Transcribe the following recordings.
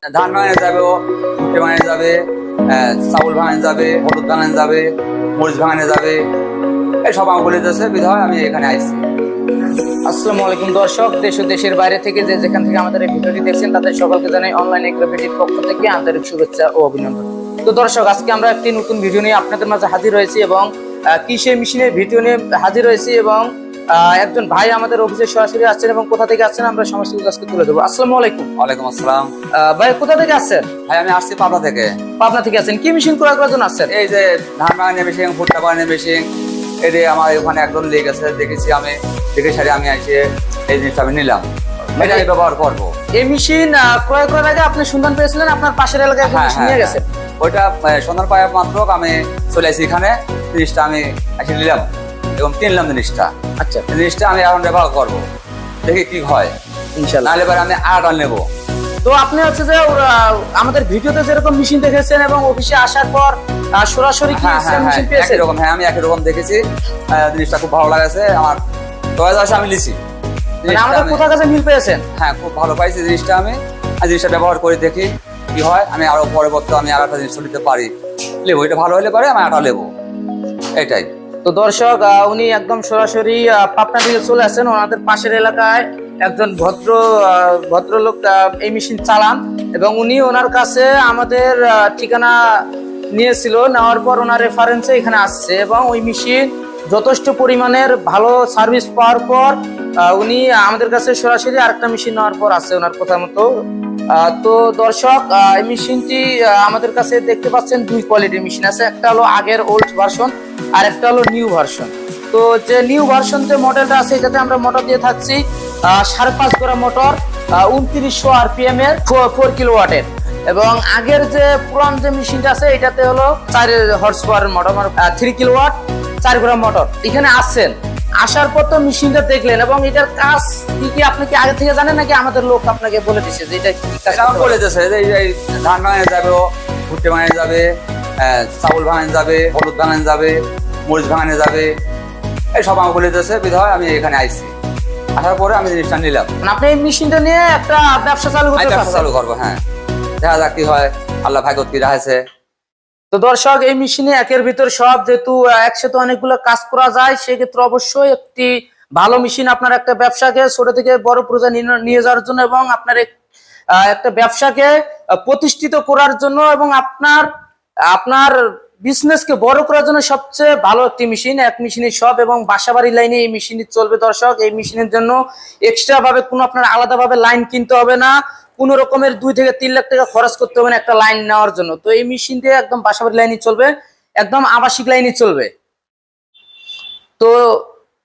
ধান ভাঙানো যাবে, ভুট্টে ভাঙানো যাবে, চাউল ভাঙানো যাবে, হলুদ ভাঙানো যাবে, মরিচ ভাঙানো যাবে, এই সব আমগুলি দিতেছে বিধায় আমি এখানে আইছি। আসসালামু আলাইকুম দর্শক, দেশ ও দেশের বাইরে থেকে যে যেখান থেকে আমাদের এই ভিডিওটি দেখছেন তাদের সকলকে জানাই অনলাইন এগ্রোভেটির পক্ষ থেকে আন্তরিক শুভেচ্ছা ও অভিনন্দন। তো দর্শক, আজকে আমরা একটি নতুন ভিডিও নিয়ে আপনাদের মাঝে হাজির হয়েছি এবং কৃষি মেশিনের ভিডিও নিয়ে হাজির হয়েছি এবং একজন ভাই আমাদের অফিসে সরাসরি আসছেন এবং কোথা থেকে আসছেন আমরা সমস্ত কিছু আজকে তুলে দেবো। আসসালামু আলাইকুম। ওয়ালাইকুম আসসালাম। ভাই কোথা থেকে আসছেন? ভাই আমি আসছি পাবনা থেকে। পাবনা থেকে আসছেন, কি মেশিন ক্রয় করার জন্য আসছেন? এই যে ধান ভাঙানো মেশিন, ভুট্টা ভাঙানো মেশিন, এই যে আমার ওখানে একদম লেগে গেছে, দেখেছি আমি, দেখে সারি আমি এসে এই জিনিসটা আমি নিলাম, এটা আমি ব্যবহার করবো। এই মেশিন ক্রয় করার আগে আপনি সন্ধান পেয়েছিলেন, আপনার পাশের এলাকায় মেশিন নিয়ে গেছেন? ওইটা সন্ধান পাওয়া মাত্র আমি চলে আসি এখানে, জিনিসটা আমি এসে নিলাম এবং কিনলাম জিনিসটা। আচ্ছা, জিনিসটা আমি এখন ব্যবহার করবো, দেখি কি হয় ইনশাআল্লাহ। নাহলে এবার আমি আর নেবো। তো আপনি হচ্ছে যে আমাদের ভিডিওতে যেরকম মেশিন দেখেছেন এবং অফিসে আসার পর সরাসরি কি মেশিন পেয়েছেন? একই রকম, হ্যাঁ আমি একই রকম দেখেছি, জিনিসটা খুব ভালো লাগছে আমার, তো আমি লিছি। মানে আমাদের কোথা কাছে মিল পেয়েছেন? হ্যাঁ, খুব ভালো পাইছি জিনিসটা, আমি জিনিসটা ব্যবহার করে দেখি কি হয়, আমি আরো পরবর্তী আমি আর একটা জিনিস নিতে পারি, লেবো, এটা ভালো হলে পারে আমি আটা লেবো, এটাই। তো দর্শক, উনি একদম সরাসরি পাবনা থেকে চলে আসেন, ওনাদের পাশের এলাকায় একজন ভদ্রলোক এই মেশিন চালান এবং উনি ওনার কাছে আমাদের ঠিকানা নিয়েছিল, নেওয়ার পর ওনার রেফারেন্সে এখানে আসছে এবং ওই মেশিন যথেষ্ট পরিমাণের ভালো সার্ভিস পাওয়ার পর উনি আমাদের কাছে সরাসরি আরেকটা মেশিন নেওয়ার পর আসছে ওনার কথা মতো। তো দর্শক, এই মেশিনটি আমাদের কাছে দেখতে পাচ্ছেন দুই কোয়ালিটির মেশিন আছে, একটা হলো আগের ওল্ড ভার্সন আর একটা হলো নিউ ভার্সন। তো যে নিউ ভার্সন যে মডেলটা আছে এটাতে আমরা মোটর দিয়ে থাকছি 5.5 গড়া মোটর, 2900 আরপিএম এর 4 কিলোওয়াটের, এবং আগের যে পুরান যে মেশিনটা আছে এটাতে হলো 4 হর্স পাওয়ারের মোটর, 3 কিলোওয়াট 4 গড়া মোটর। এখানে আসছেন, আসার পর তো মেশিনটা দেখলেন এবং এটার কাজ কি কি আপনি কি আগে থেকে জানেন নাকি আমাদের লোক আপনাকে বলে দিচ্ছে যে এটা কি কাজ? বলে দিয়েছে যে এই ধান ভাঙানো যাবে, ভুট্টে ভাঙানো যাবে, চাউল ভাঙানো যাবে, হলুদ ভাঙানো যাবে, মরিচ ভাঙানো যাবে, এই সব আমাকে বলে দিয়েছে বিধায় আমি এখানে আইছি। আসার পরে আমি জিনিসটা নিলাম। মানে আপনি এই মেশিনটা নিয়ে একটা ব্যবসা চালু করতে চাচ্ছেন? চালু করবো, হ্যাঁ, দেখা যাক কি হয়, আল্লাহ ভাগ্যত কি রাখছে। তো দর্শক, এই মেশিনে একের ভিতর সব, যেহেতু একসাথে অনেকগুলো কাজ করা যায় সেক্ষেত্রে অবশ্যই একটি ভালো মেশিন আপনার একটা ব্যবসাকে ছোট থেকে বড় পর্যায়ে নিয়ে যাওয়ার জন্য এবং আপনার একটা ব্যবসাকে প্রতিষ্ঠিত করার জন্য এবং আপনার আপনার বিজনেসকে বড় করার জন্য সবচেয়ে ভালো একটি মেশিন। এক মেশিনে সব, এবং বাসাবাড়ি লাইনে এই মেশিন চলবে। দর্শক, এই মেশিনের জন্য এক্সট্রা ভাবে কোনো আপনার আলাদা ভাবে লাইন কিনতে হবে না, কোনো রকমের 2 থেকে 3 লাখ টাকা খরচ করতে হবে না একটা লাইন নেওয়ার জন্য। তো এই মেশিন দিয়ে একদম বাসাবাড়ি লাইনে চলবে, একদম আবাসিক লাইনে চলবে। তো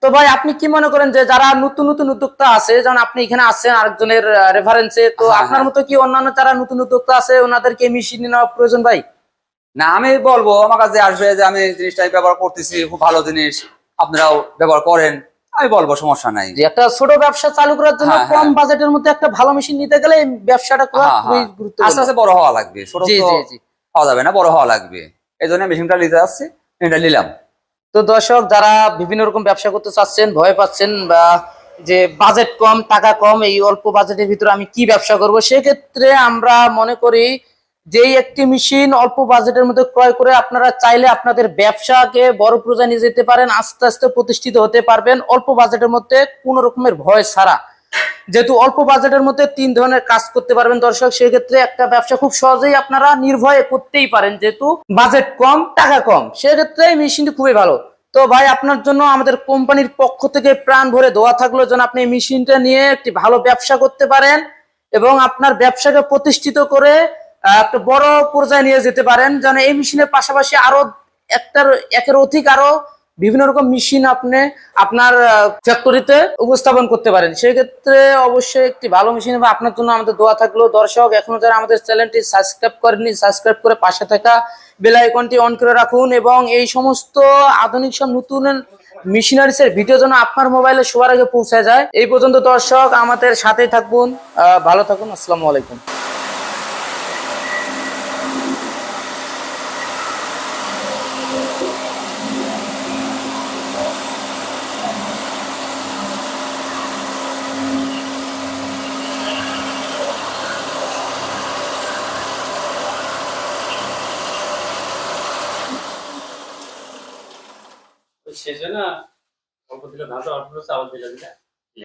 তো ভাই, আপনি কি মনে করেন যে যারা নতুন নতুন উদ্যোক্তা আছে, যেমন আপনি এখানে আছেন আরেকজনের রেফারেন্সে, তো আপনার মতো কি অন্যান্য যারা নতুন উদ্যোক্তা আছে ওনাদেরকে এই মেশিন নেওয়া প্রয়োজন ভাই? না, আমি বলবো আমার কাছে আসবে যে আমি জিনিসটাই ব্যবহার করতেছি, খুব ভালো জিনিস, আপনারাও ব্যবহার করেন, আমি বলবো সমস্যা নাই। যে একটা ছোট ব্যবসা চালু করার জন্য কম বাজেটের মধ্যে একটা ভালো মেশিন নিতে গেলে এই ব্যবসাটা করা খুবই গুরুত্বপূর্ণ। আস্তে আস্তে বড় হওয়া লাগবে, ছোট তো হওয়া যাবে না, বড় হওয়া লাগবে, এই জন্য মেশিনটা নিতে আসছি, এটা নিলাম। তো দর্শক, যারা বিভিন্ন রকম ব্যবসা করতে চাচ্ছেন, ভয় পাচ্ছেন বা যে বাজেট কম, টাকা কম, এই অল্প বাজেটের ভিতরে আমি কি ব্যবসা করব, সেক্ষেত্রে আমরা মনে করি যে একটি মেশিন অল্প বাজেটের মধ্যে ক্রয় করে আপনারা চাইলে আপনাদের ব্যবসাকে বড় পর্যায়ে নিয়ে যেতে পারেন, আস্তে আস্তে প্রতিষ্ঠিত হতে পারবেন অল্প বাজেটের মধ্যে কোনো রকমের ভয় ছাড়া। যেহেতু অল্প বাজেটের মধ্যে 3 ধরনের কাজ করতে পারবেন দর্শক, সেক্ষেত্রে একটা ব্যবসা খুব সহজেই আপনারা নির্ভয়ে করতেই পারেন, যেহেতু বাজেট কম, টাকা কম, সেক্ষেত্রে এই মেশিনটি খুবই ভালো। তো ভাই, আপনার জন্য আমাদের কোম্পানির পক্ষ থেকে প্রাণ ভরে দোয়া থাকলো যেন আপনি এই মেশিনটা নিয়ে একটি ভালো ব্যবসা করতে পারেন এবং আপনার ব্যবসাকে প্রতিষ্ঠিত করে একটা বড় পর্যায়ে নিয়ে যেতে পারেন, যেন এই মেশিনের পাশাপাশি আরো একের অধিক আরো বিভিন্ন রকম মেশিন আপনি আপনার ফ্যাক্টরিতে উপস্থাপন করতে পারেন। সেক্ষেত্রে অবশ্যই একটি ভালো মেশিন হবে। আপনার জন্য আমাদের দোয়া থাকলো। দর্শক, এখনো যারা আমাদের চ্যানেলটি সাবস্ক্রাইব করেননি, সাবস্ক্রাইব করে পাশে থাকা বেল আইকনটি অন করে রাখুন এবং এই সমস্ত আধুনিক সব নতুন মেশিনারিজের ভিডিও যেন আপনার মোবাইলে সবার আগে পৌঁছে যায়। এই পর্যন্ত দর্শক, আমাদের সাথেই থাকুন, ভালো থাকুন। আসসালামু আলাইকুম। তো সেজন্য অল্প দিলে ভাত অল্প চাউল দিলে দিলে